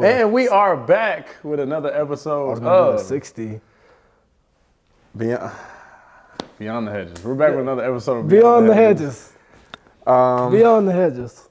And we are back with another episode of 60. Beyond the Hedges. We're back with another episode of Beyond the Hedges. Beyond the Hedges.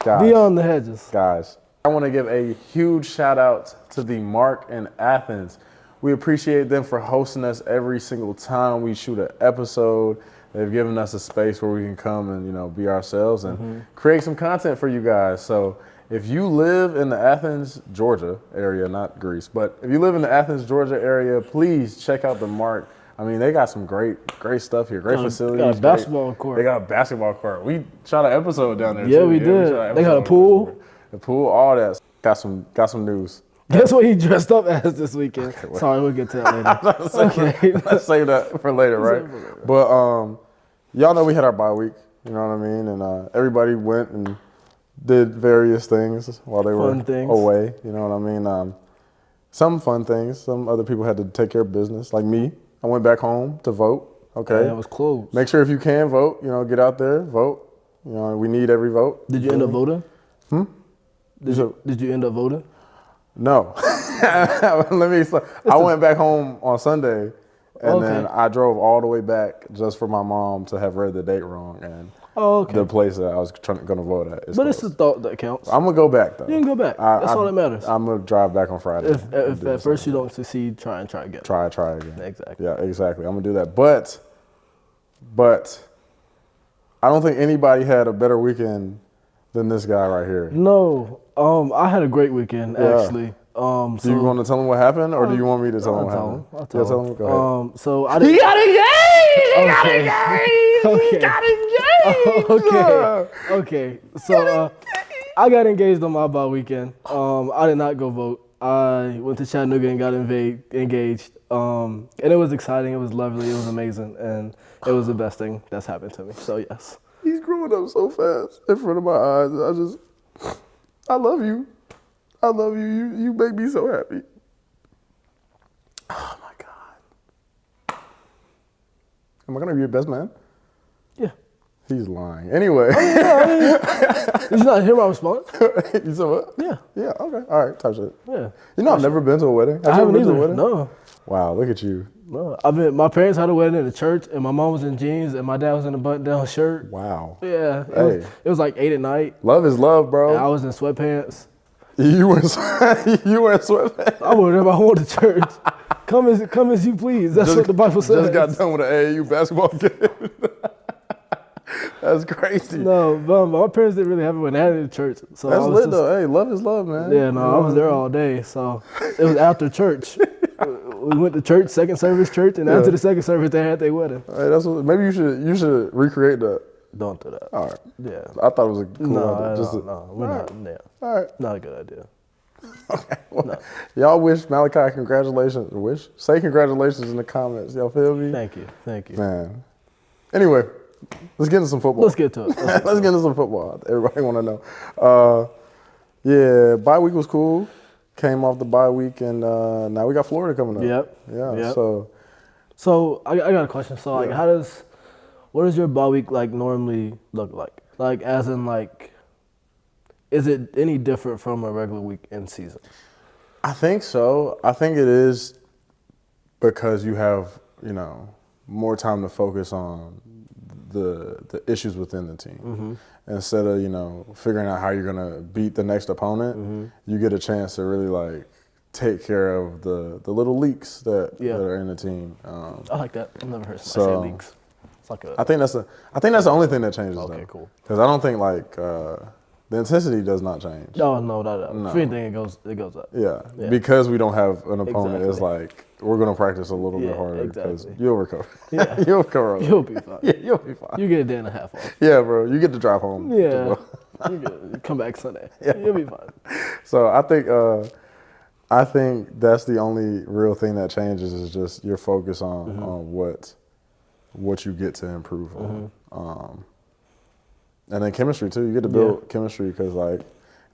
Beyond the Hedges. Guys, I want to give a huge shout out to the Mark in Athens. We appreciate them for hosting us every single time we shoot an episode. They've given us a space where we can come and, be ourselves and create some content for you guys. So if you live in the Athens, Georgia area, not Greece, but if you live in the Athens, Georgia area, please check out the Mark. I mean, they got some great stuff here, great facilities. They got a basketball court. They got a basketball court. We shot an episode down there, yeah, too. We did. They got a pool. The pool, all that. Got some news. Guess what he dressed up as this weekend? Okay, sorry, we'll get to that later. Let's save that for later, right? But y'all know we had our bye week, you know what I mean? And everybody went and did various things while they were away, you know what I mean? Some fun things. Some other people had to take care of business, like me. I went back home to vote, okay? Yeah, it was close. Make sure if you can vote, get out there, vote. We need every vote. Did you end up voting? Did you end up voting? No. Let me explain. I went back home on Sunday, and then I drove all the way back just for my mom to have read the date wrong, and the place that I was going to vote at. But it's the thought that counts. I'm going to go back, though. You can go back. That's all that matters. I'm going to drive back on Friday. If at first you don't succeed, try again. Try again. Exactly. Yeah, exactly. I'm going to do that. But I don't think anybody had a better weekend than this guy right here. No. I had a great weekend, actually. Do you want to tell him what happened, or do you want me to tell him what happened? I'll tell him. Go ahead. So I didn't. He got engaged! He got engaged! Okay. So I got engaged on my bye weekend. I did not go vote. I went to Chattanooga and got engaged. And it was exciting. It was lovely. It was amazing. And it was the best thing that's happened to me. So, yes. He's growing up so fast in front of my eyes. I love you. I love you. You make me so happy. Oh, my God. Am I going to be your best man? Yeah. He's lying. Anyway. Did you not hear my response? You said what? Yeah. Yeah, okay. All right, type shit. Yeah. I've never been to a wedding. I haven't either. No. Wow, look at you. No, my parents had a wedding in the church, and my mom was in jeans, and my dad was in a button-down shirt. Wow. Yeah. It was like 8 at night. Love is love, bro. And I was in sweatpants. You were in sweatpants? I wore whatever I wanted to church. Come as you please. That's what the Bible says. Just got done with an AAU basketball game. That's crazy. No, but my parents didn't really have it when they had it in church. So that's lit though. Hey, love is love, man. Yeah, no, I was there all day. So it was after church. We went to church, second service church, and after the second service, they had their wedding. Hey, maybe you should recreate that. Don't do that. All right. Yeah. I thought it was a cool idea. No, we're not. Yeah. All right. Not a good idea. Okay. Well, y'all wish Malaki congratulations. Say congratulations in the comments. Y'all feel me? Thank you. Man. Anyway, let's get into some football. Let's get to it. Let's get into some football. Everybody want to know. Yeah, bye week was cool. Came off the bye week, and now we got Florida coming up. Yep. Yeah. Yep. So I got a question. So what does your bye week normally look like? Like as in is it any different from a regular week in season? I think so. I think it is because you have more time to focus on the issues within the team. Instead of figuring out how you're gonna beat the next opponent, you get a chance to really take care of the little leaks that are in the team. I like that. I've never heard somebody say leaks. It's like I think that's the only thing that changes. Okay, though. cool. Because I don't think the intensity does not change. No, no. If anything, it goes up. Yeah, because we don't have an opponent. Exactly. It's we're gonna practice a little bit harder because you'll recover. Yeah, you'll recover. You'll be fine. Yeah, you'll be fine. You get a day and a half off. Yeah, bro. You get to drive home. Yeah. You come back Sunday. Yeah. You'll be fine. So I think that's the only real thing that changes is just your focus on what you get to improve on. And then chemistry too. You get to build chemistry because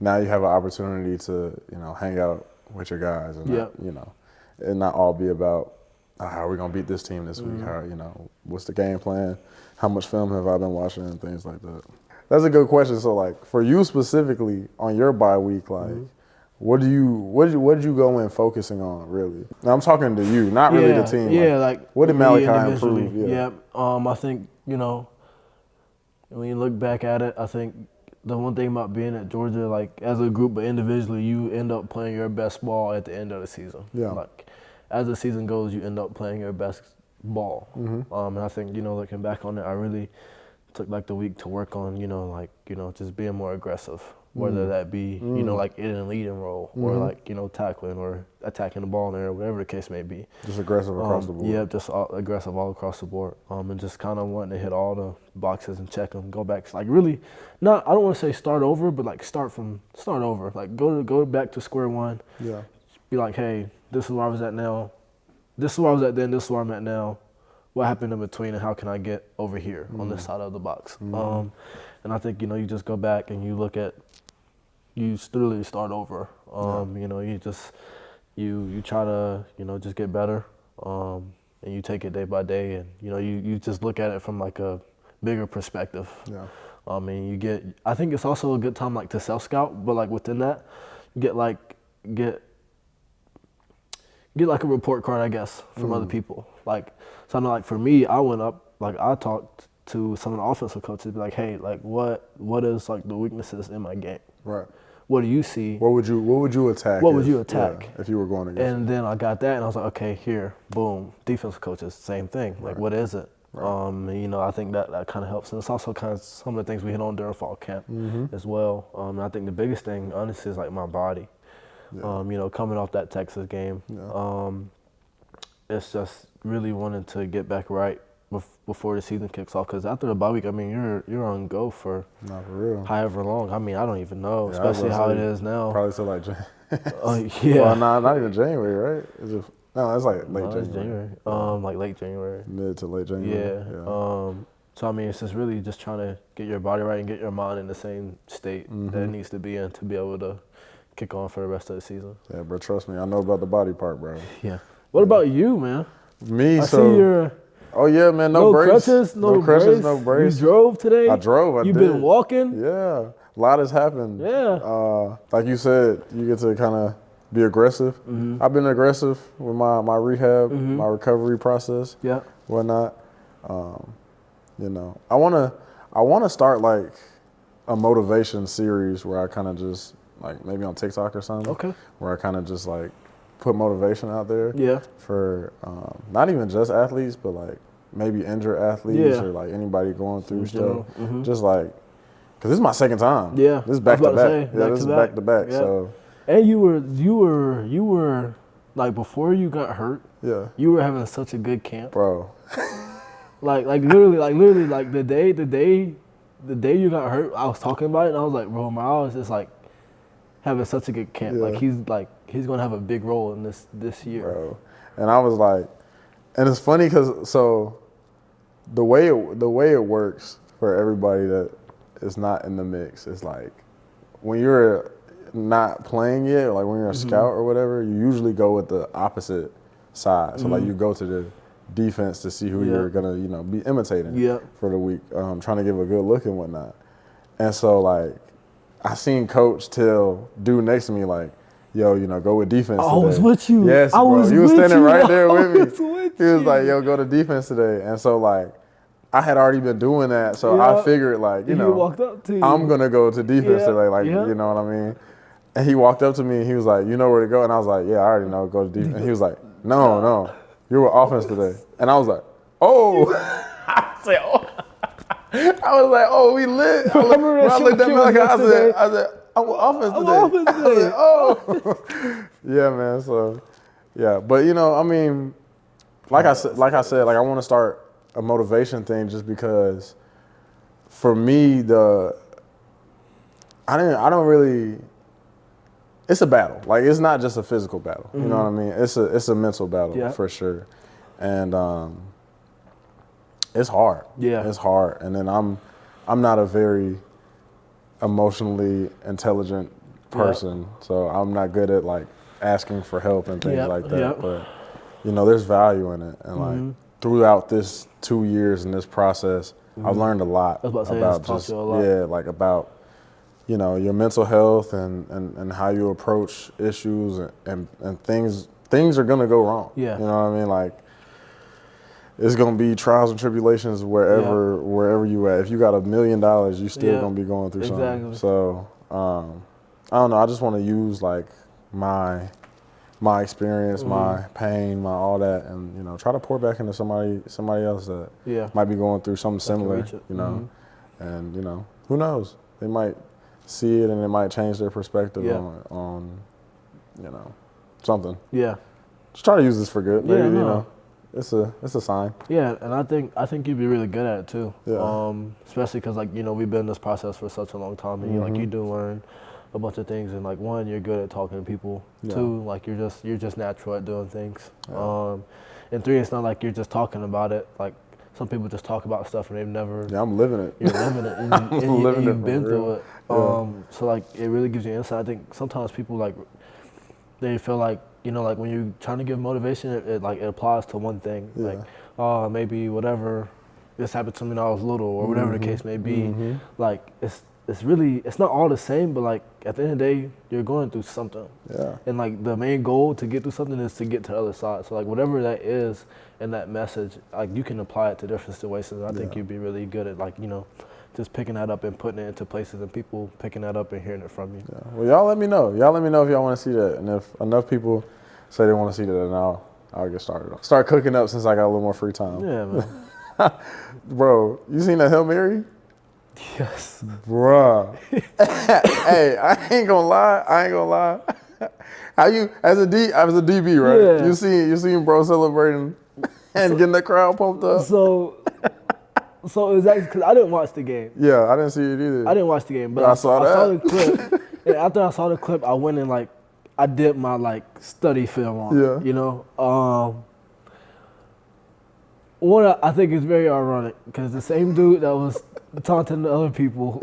now you have an opportunity to hang out with your guys and and not all be about how are we gonna beat this team this week? How what's the game plan? How much film have I been watching and things like that. that's a good question. So, like, for you specifically on your bye week, like, what did you go in focusing on, really? Now, I'm talking to you, not really the team. Yeah, like what did me Malaki individually. improve? Yeah. I think, when you look back at it, I think the one thing about being at Georgia, like as a group but individually, you end up playing your best ball at the end of the season. Yeah. Like as the season goes, you end up playing your best ball. And I think, looking back on it, I really took like the week to work on, just being more aggressive. Whether that be, like in a leading role or like, tackling or attacking the ball in there, whatever the case may be. Just aggressive across the board. Yeah, just aggressive all across the board. And just kind of wanting to hit all the boxes and check them, go back. Like really, I don't want to say start over, but like start over. Like go back to square one. Yeah. Be like, hey, this is where I was at now. This is where I was at then. This is where I'm at now. What happened in between, and how can I get over here on this side of the box? And I think you just go back and you look at. You literally start over. You try to just get better, and you take it day by day, and you just look at it from like a bigger perspective. Yeah. I think it's also a good time like to self scout, but like within that, get like a report card, I guess, from other people. Like so I know like for me, I went up like I talked to some of the offensive coaches, be like, hey, like what is like the weaknesses in my game? Right. What do you see? What would you attack? What would you attack? If you were going against? And then I got that, and I was like, okay, here, boom. Defensive coaches, same thing. Like, what is it? Right. I think that kind of helps, and it's also kind of some of the things we hit on during fall camp as well. And I think the biggest thing, honestly, is like my body. Yeah. Coming off that Texas game, it's just really wanting to get back right before the season kicks off, because after the bye week, you're on go for not for real. However long. I don't even know, especially how it is now. Probably till like yeah. Well, not even January, right? No, it's like late January. It's January. Like late January. Mid to late January. Yeah. So it's just really just trying to get your body right and get your mind in the same state that it needs to be in to be able to kick on for the rest of the season. Yeah, bro. Trust me, I know about the body part, bro. Yeah. What about you, man? Me, I see you're. Oh yeah, man. No brace. Crutches, no brace. You drove today? I drove. You've been walking? Yeah. A lot has happened. Yeah. Like you said, you get to kind of be aggressive. I've been aggressive with my rehab, my recovery process. Yeah. Whatnot. I wanna start like a motivation series where I kind of just like maybe on TikTok or something. Okay. Where I kind of just like put motivation out there. Yeah. For not even just athletes, but like maybe injured athletes or like anybody going through stuff. Just like, cause this is my second time. Yeah. This is back to back. This is back to back. Yeah. So. And you were like before you got hurt. Yeah. You were having such a good camp, bro. like literally like the day you got hurt, I was talking about it and I was like, bro, Miles is just like having such a good camp. Yeah. Like he's gonna have a big role in this year. Bro. And I was like, and it's funny because so the way it works for everybody that is not in the mix is like when you're not playing yet, like when you're a scout or whatever, you usually go with the opposite side. So like you go to the defense to see who you're gonna be imitating for the week, trying to give a good look and whatnot. And so like I seen Coach tell dude next to me like, yo, go with defense today. I was with you. Yes, bro. You was standing right there with me. He was you. like, yo, go to defense today. And so like I had already been doing that, so I figured like, he walked up to you. I'm gonna go to defense today, like you know what I mean? And he walked up to me and he was like, you know where to go? And I was like, yeah, I already know, go to defense. And he was like, no, you're with offense today. And I was like, oh. I said, oh. I was like, oh, we lit. I looked at Malaki, I said, I'm with offense today. I said, oh. Yeah, man, so, yeah. But, like I said, I want to start a motivation thing just because for me, I don't really, it's a battle. Like, it's not just a physical battle. You know what I mean? It's a mental battle for sure. And it's hard. Yeah. It's hard. And then I'm not a very emotionally intelligent person. So I'm not good at like asking for help and things like that. But there's value in it. And like throughout this 2 years in this process, I've learned a lot I was about to say, about it's taught just you a lot. like about your mental health and how you approach issues and things are gonna go wrong. Yeah. You know what I mean? Like it's gonna be trials and tribulations wherever you at. If you got $1 million, you still gonna be going through something. So I don't know. I just want to use like my experience, my pain, my all that, and try to pour back into somebody else that might be going through something similar. And who knows? They might see it and it might change their perspective on something. Yeah. Just try to use this for good. Maybe no. it's a sign. Yeah, and I think you'd be really good at it too. Yeah. Especially because we've been in this process for such a long time, and you do learn a bunch of things, and like one, you're good at talking to people. Yeah. Two, like you're just natural at doing things. Yeah. And three, it's not like you're just talking about it. Like some people just talk about stuff and they've never. Yeah, I'm living it. You're living it, and you've been through it. So like it really gives you insight. I think sometimes people like they feel like like when you're trying to give motivation, it applies to one thing. Yeah. Like maybe whatever this happened to me when I was little, or whatever the case may be. Like it's not all the same, but like at the end of the day, you're going through something. Yeah. And like the main goal to get through something is to get to the other side. So like whatever that is and that message, like you can apply it to different situations. I think you'd be really good at just picking that up and putting it into places and people picking that up and hearing it from you. Yeah. Well, y'all let me know. Y'all let me know if y'all want to see that. And if enough people say they want to see that, then I'll get started. Start cooking up since I got a little more free time. Yeah, man. Bro, you seen that Hail Mary? Yes. Bruh. Hey, I ain't gonna lie. How you as a DB, right? Yeah. You seen bro celebrating and getting the crowd pumped up? So it was actually because I didn't watch the game. Yeah, I didn't see it either. I didn't watch the game, but I saw that. I saw the clip. And after I saw the clip, I went and I did my study film on. Yeah. One, I think is very ironic because the same dude that was taunting the other people,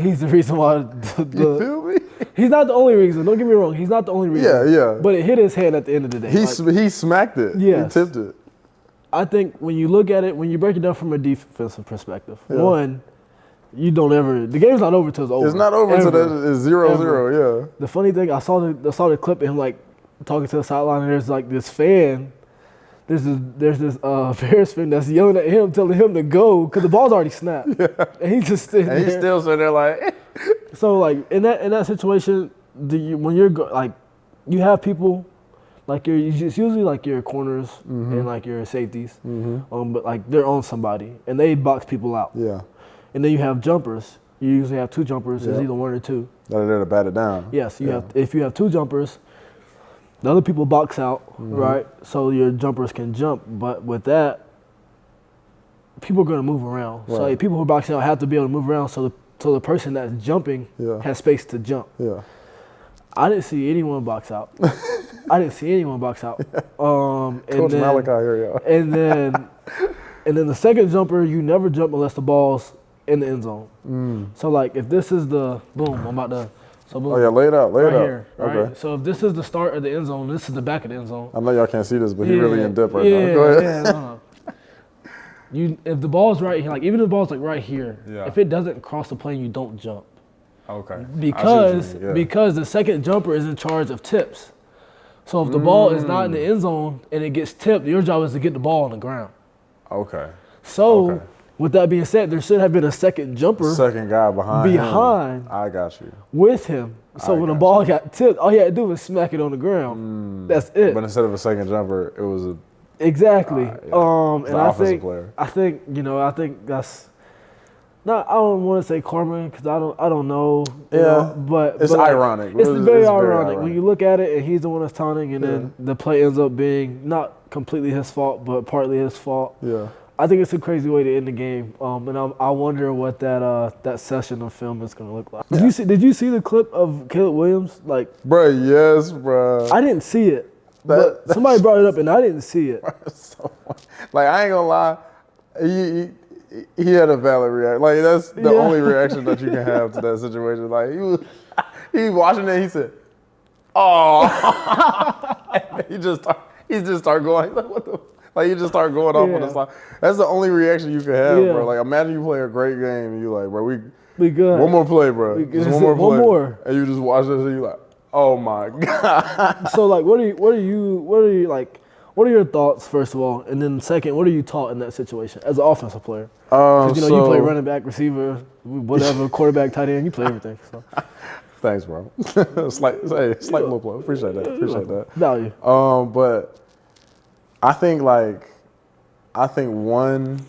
he's the reason why. You feel me? He's not the only reason. Don't get me wrong. He's not the only reason. Yeah. But it hit his hand at the end of the day. He smacked it. Yes. He tipped it. I think when you look at it, when you break it down from a defensive perspective, one, you don't ever. The game's not over till it's over. It's not over until it's 0-0. Yeah. The funny thing, I saw the clip of him talking to the sideline, and there's this fan. There's this Bears fan that's yelling at him, telling him to go because the ball's already snapped. Yeah. And he's just sitting there. And he's still sitting there like. So in that situation, when you're you have people it's usually your corners and your safeties, but they're on somebody and they box people out. Yeah. And then you have jumpers. You usually have two jumpers. There's either one or two. That are there to bat it down. Yes, if you have two jumpers. The other people box out, right? So your jumpers can jump. But with that, people are going to move around. Right. So people who are boxing out have to be able to move around so the person that's jumping has space to jump. Yeah. I didn't see anyone box out. Coach Malaki here, y'all. And then the second jumper, you never jump unless the ball's in the end zone. So if this is the boom, I'm about to. So boom, lay it out. Here, right? Okay. So if this is the start of the end zone, this is the back of the end zone. I know y'all can't see this, but he's really in depth right now. Go ahead. No. If the ball's right here, even if the ball's right here, if it doesn't cross the plane, you don't jump. Okay. Because the second jumper is in charge of tips. So if the ball is not in the end zone and it gets tipped, your job is to get the ball on the ground. Okay. So with that being said, there should have been a second jumper. Second guy behind him. I got you. With him. So when the ball got tipped, all he had to do was smack it on the ground. That's it. But instead of a second jumper, it was a exactly. And I think that's not. I don't want to say karma because I don't know. But it's ironic. It's very ironic when you look at it, and he's the one that's taunting, and then the play ends up being not completely his fault, but partly his fault. Yeah. I think it's a crazy way to end the game, and I wonder what that session of film is going to look like. Did you see the clip of Caleb Williams? Bro, yes, bro. I didn't see it, but somebody brought it up, and I didn't see it. So, I ain't gonna lie, he had a valid reaction. That's the only reaction that you can have to that situation. He watching it, he said, "Oh," he just started going. He's like, Like you just start going off on the side. That's the only reaction you can have, bro. Like imagine you play a great game and you like, bro, we good. One more play, bro. Just one more play. One more. And you just watch this and you like, oh my God. So like, what are your thoughts first of all, and then second, what are you taught in that situation as an offensive player? Because you play running back, receiver, whatever, quarterback, tight end, you play everything. So. Thanks, bro. slight little play. Appreciate that. Value. But I think one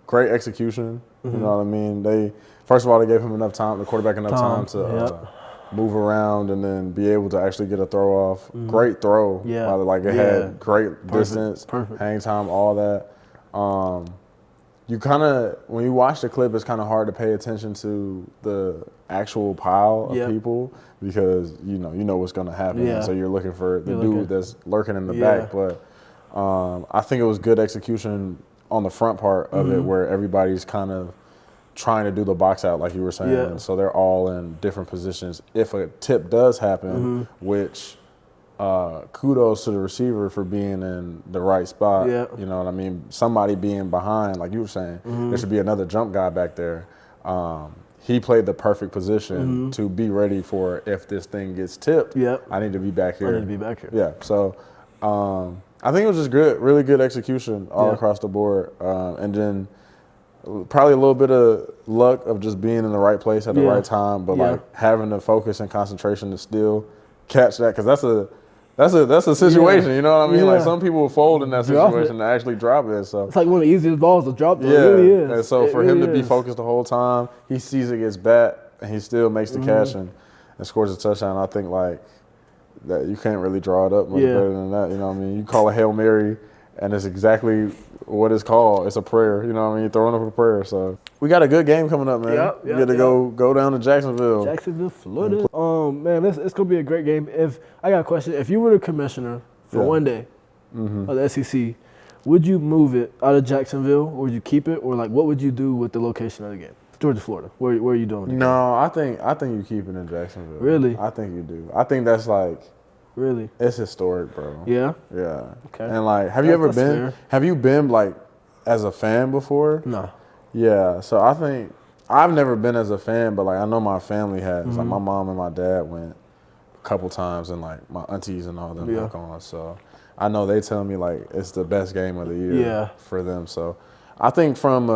great execution. You know what I mean? First of all, they gave him enough time, the quarterback enough time to move around and then be able to actually get a throw off. Great throw. Yeah. It had great distance, hang time, all that. You kind of, when you watch the clip, it's kind of hard to pay attention to the actual pile of people because you know what's going to happen. Yeah. So you're looking for the dude that's lurking in the back. But I think it was good execution on the front part of it where everybody's kind of trying to do the box out like you were saying. Yeah. And so they're all in different positions. If a tip does happen, which kudos to the receiver for being in the right spot. Yeah. You know what I mean? Somebody being behind, like you were saying, there should be another jump guy back there. He played the perfect position to be ready for if this thing gets tipped. Yep. I need to be back here. Yeah. So I think it was just good, really good execution all across the board. And then probably a little bit of luck of just being in the right place at the right time, but like having the focus and concentration to still catch that, because that's a situation, you know what I mean? Like some people will fold in that situation to actually drop it. So it's like one of the easiest balls to drop. Though. Yeah, it really is. And so for him to be focused the whole time, he sees it gets bat, and he still makes the catch and scores a touchdown. I think like that you can't really draw it up much better than that. You know what I mean? You call a Hail Mary, and it's exactly what it's called. It's a prayer. You know what I mean? You're throwing up a prayer. So we got a good game coming up, man. We got to go down to Jacksonville, Florida. Man, it's gonna be a great game. I got a question. If you were the commissioner for one day of the SEC, would you move it out of Jacksonville, or would you keep it, or like what would you do with the location of the game? Georgia, Florida. Where are you doing? No, I think you keep it in Jacksonville. Really? I think you do. I think that's like. Really? It's historic, bro. Yeah? Yeah. Okay. And like, have you been like as a fan before? No. Yeah. So I think I've never been as a fan, but like I know my family has. Like my mom and my dad went a couple times, and like my aunties and all them have gone. So I know they tell me like it's the best game of the year for them. So I think from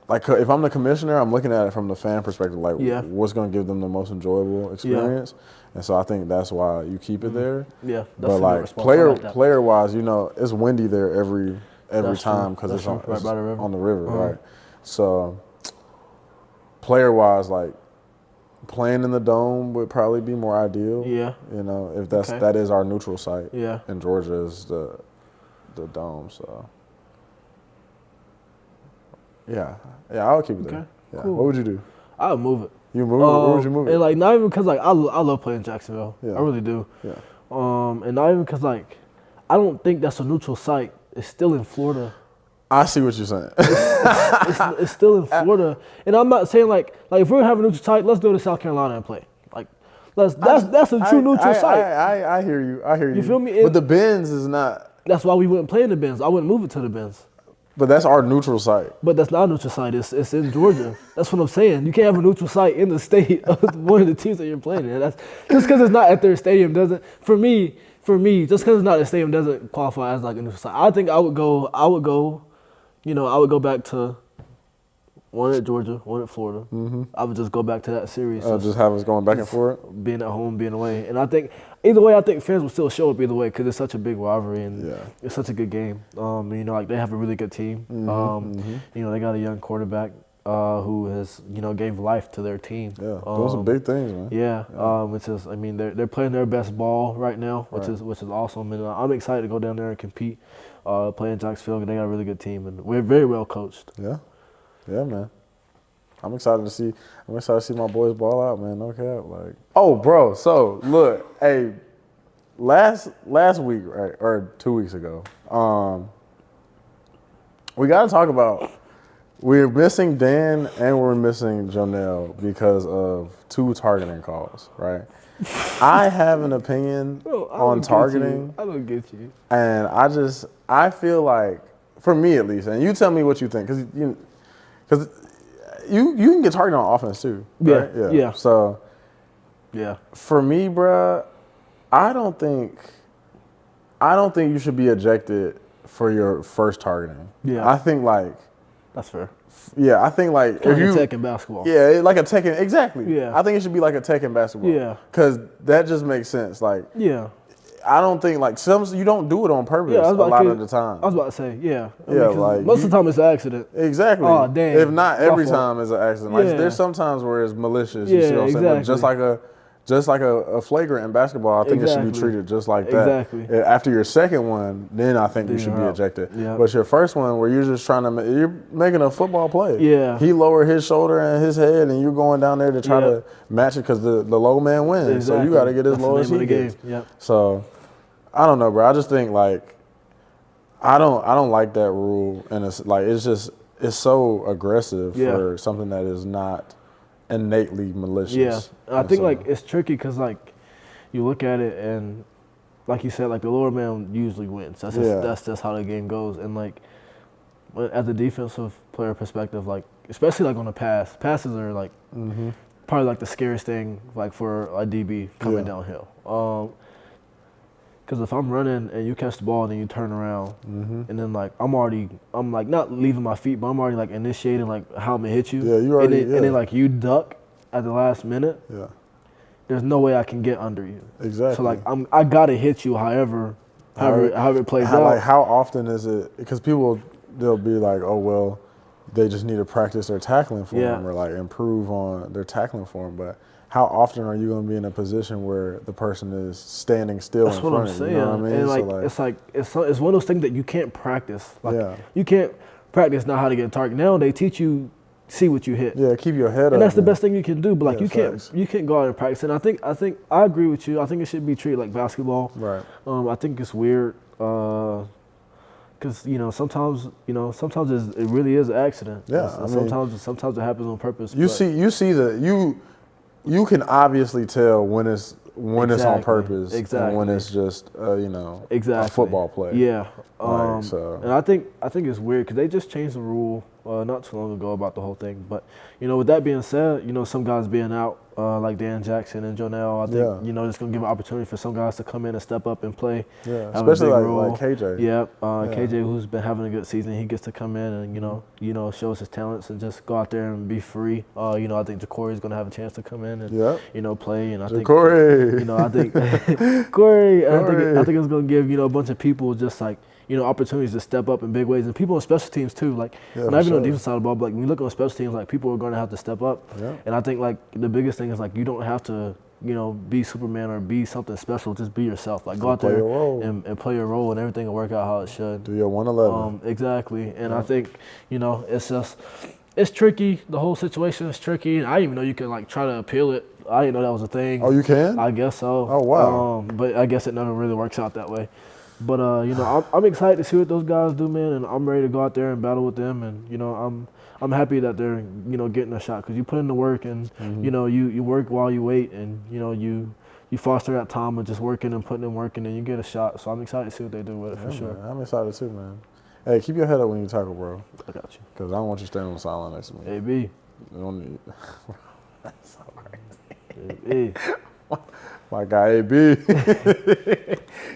like if I'm the commissioner, I'm looking at it from the fan perspective, like what's going to give them the most enjoyable experience. And so I think that's why you keep it there. Yeah. But like player wise, you know, it's windy there every time because it's on the river, right? So player wise, like playing in the dome would probably be more ideal. Yeah. You know, if that is our neutral site. Yeah. And Georgia is the dome, so. Yeah, I would keep it there. Okay. Yeah. Cool. What would you do? I would move it. You move it? Where would you move it? And like not even because like I love playing Jacksonville. Yeah. I really do. Yeah. And not even because like I don't think that's a neutral site. It's still in Florida. I see what you're saying. It's still in Florida, and I'm not saying like if we're having a neutral site, let's go to South Carolina and play. Like that's a true neutral site. I hear you. You feel me? But the Benz is not. That's why we wouldn't play in the Benz. I wouldn't move it to the Benz. But that's our neutral site. But that's not a neutral site. It's in Georgia. That's what I'm saying. You can't have a neutral site in the state of one of the teams that you're playing in. That's just because it's not at their stadium doesn't. For me, just because it's not a stadium doesn't qualify as like a neutral site. I think I would go. You know, I would go back to one at Georgia, one at Florida. Mm-hmm. I would just go back to that series. Just have us going back and forth? Being at home, being away. And I think either way, I think fans will still show up either way because it's such a big rivalry and it's such a good game. You know, like they have a really good team. You know, they got a young quarterback who has, you know, gave life to their team. Yeah, doing some big things, man. Yeah. Which is, I mean, they're playing their best ball right now, which is awesome. And I'm excited to go down there and compete, play in Jacksonville. And they got a really good team, and we're very well coached. Yeah, man. I'm excited to see my boys ball out, man. No cap, like. Oh, bro. So look, hey, last week, right, or 2 weeks ago, we got to talk about. We're missing Dan and we're missing Jonelle because of 2 targeting calls, right? I have an opinion on targeting. I don't get you. And I I feel like, for me at least, and you tell me what you think, because you can get targeted on offense too, right? Yeah. So, Yeah. for me, bruh, I don't think you should be ejected for your first targeting. Yeah. I think like, That's fair. yeah, I think like Kind of tech in basketball. Yeah, like a tech in, exactly. Yeah. I think it should be like a tech in basketball. Yeah. Because that just makes sense. Like, Yeah. I don't think like you don't do it on purpose Yeah, a lot of the time. I was about to say, yeah. Yeah, like most of the time it's an accident. Exactly. Oh, damn. If not every My fault. time it's an accident. Like Yeah. there's sometimes where it's malicious. You Yeah, see what I'm saying? But exactly. just like a flagrant in basketball, I think it should be treated just like that. Exactly. After your second one, then I think you should be ejected. Yeah. But your first one, where you're just trying to, you're making a football play. Yeah. He lowered his shoulder and his head, and you're going down there to try to match it because the low man wins. Exactly. So you got to get as That's low the as name he of the gets. game. Yep. So I don't know, bro. I just think like I don't like that rule, and it's like it's so aggressive for something that is not innately malicious. Yeah, I think like it's tricky because like you look at it and like you said, like the lower man usually wins. That's just how the game goes. And like at the defensive player perspective, like especially like on the passes are like probably like the scariest thing like for a DB coming downhill. Because if I'm running and you catch the ball and then you turn around and then like I'm like not leaving my feet, but I'm already like initiating like how I'm gonna hit you. Yeah, you already. And then like you duck at the last minute. Yeah. There's no way I can get under you. Exactly. So like I gotta hit you however it plays out. Like how often is it? Because they'll be like, oh well, they just need to practice their tackling form or like improve on their tackling form, but. How often are you going to be in a position where the person is standing still in front of you? That's what I'm saying. You know what I mean? And it's one of those things that you can't practice. Like you can't practice not how to get a target. Now they teach you see what you hit. Yeah, keep your head up. And that's the best thing you can do. But like you facts. can't go out and practice. And I think I agree with you. I think it should be treated like basketball. Right. I think it's weird. Because sometimes it really is an accident. Yeah, sometimes it happens on purpose. You can obviously tell when it's on purpose and when it's just a football play. Yeah. And I think it's weird because they just changed the rule not too long ago about the whole thing. But with that being said, some guys being out like Dan Jackson and Jonell, I think it's gonna give an opportunity for some guys to come in and step up and play. Yeah, especially like KJ. Yep. KJ, who's been having a good season, he gets to come in and shows his talents and just go out there and be free. I think Jacory's gonna have a chance to come in and play. And I think Corey. I think I think it's gonna give a bunch of people just like. Opportunities to step up in big ways, and people on special teams too. Like not even on the defense side of the ball, but like when you look on special teams, like people are going to have to step up. Yeah. And I think like the biggest thing is like you don't have to, be Superman or be something special. Just be yourself. Like go out there and play your role, and everything will work out how it should. Do your 111. Exactly. And I think it's tricky. The whole situation is tricky. I didn't even know you could like try to appeal it. I didn't know that was a thing. Oh, you can? I guess so. Oh wow. But I guess it never really works out that way. But I'm excited to see what those guys do, man, and I'm ready to go out there and battle with them. And I'm happy that they're getting a shot because you put in the work and you work while you wait and you foster that time of just working and putting in work and then you get a shot. So I'm excited to see what they do with it for sure. Man, I'm excited too, man. Hey, keep your head up when you tackle, bro. I got you. Because I don't want you standing on the sideline next to me. AB. You don't need. That's so crazy. AB. My guy, AB.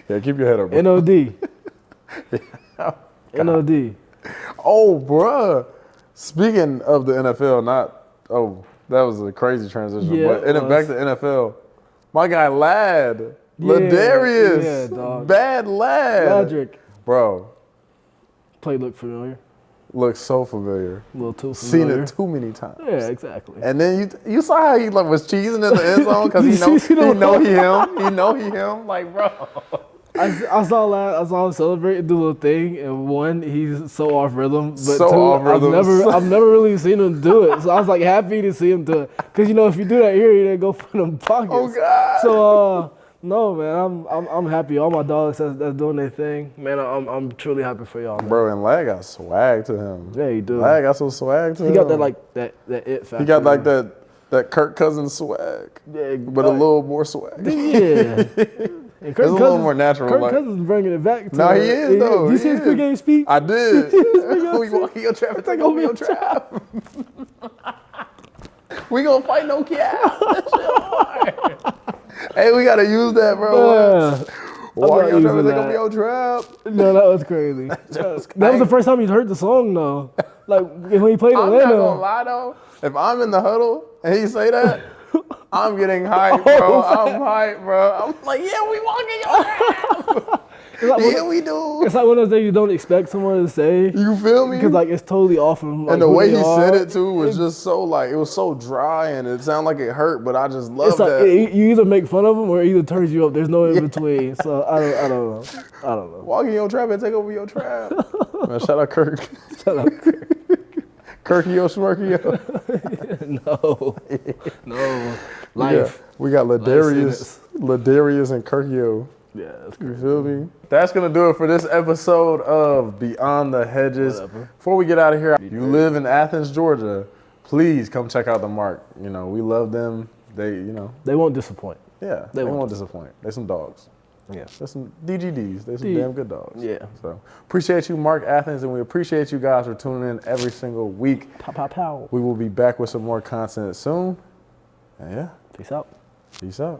Yeah, keep your head up, bro. NOD. Oh, NOD. Oh, bruh. Speaking of the NFL, that was a crazy transition. Yeah, but back to NFL, my guy, Ladd. Ladarius. Yeah, dog. Bad Ladd. Ladrick. Bro. Play look familiar. Looks so familiar. A little too familiar. Seen it too many times. Yeah, exactly. And then you saw how he was cheesing in the end zone because he know he him. He know he him. Like, bro. I saw him celebrate and do a little thing, and one, he's so off rhythm. But so two, off rhythm. I've never really seen him do it. So I was like happy to see him do it. Because if you do that here, you didn't go for them pockets. Oh God. So no, man, I'm happy. All my dogs that's doing their thing. Man, I'm truly happy for y'all, man. Bro, and Ladd got swag to him. Yeah, he do. Ladd got some swag to him. He got that it factor. He got like that Kirk Cousins swag. Yeah, but a little more swag. Yeah. And It's a little more natural. Kirk like, Cousins is bringing it back. no, he is though. Did you see his pregame speech? I did. We walking your trap and take over your speech. trap. We gonna fight no cap. That shit hard. Hey, we gotta use that, bro. Yeah. Walking your trap and take that. over your trap. No, that was crazy. That was the first time you heard the song though. Like when he played I'm Atlanta. not gonna lie though. If I'm in the huddle and he say that, I'm getting hyped, bro. I'm hyped, bro. I'm like, yeah, we walking your trap. Yeah, we do. It's like one of those things you don't expect someone to say. You feel me? Because like it's totally off from like, and the who way they he are. said it too was just so like, it was so dry and it sounded like it hurt, but I just love It's like that. you either make fun of him or it either turns you up. There's no in between. So I don't know. Walk in your trap and take over your trap. Man, shout out Kirk. Shut up. Kirky-o, Smirky-o. No. Life. We got Ladarius and Kirky-o. Yeah, that's You crazy. feel me? That's going to do it for this episode of Beyond the Hedges. Whatever. Before we get out of here, you live in Athens, Georgia, please come check out the Mark. You know, we love them. They won't disappoint. yeah, they won't disappoint. They're some dogs. Yeah. They're some DGDs. They're some damn good dogs. Yeah. So appreciate you, Mark Athens, and we appreciate you guys for tuning in every single week. Pow, pow, pow. We will be back with some more content soon. And yeah, Peace out. peace out.